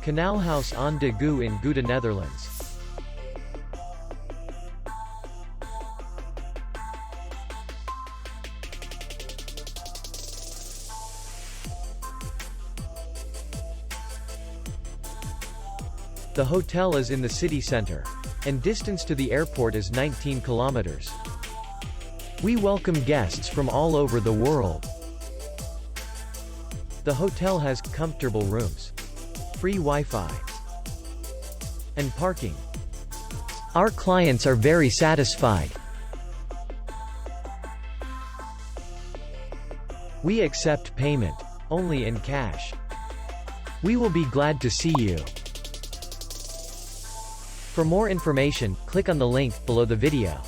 Canalhouse Aan de Gouwe in Gouda, Netherlands. The hotel is in the city center, and distance to the airport is 19 kilometers. We welcome guests from all over the world. The hotel has comfortable rooms, free Wi-Fi, and parking. Our clients are very satisfied. We accept payment only in cash. We will be glad to see you. For more information, click on the link below the video.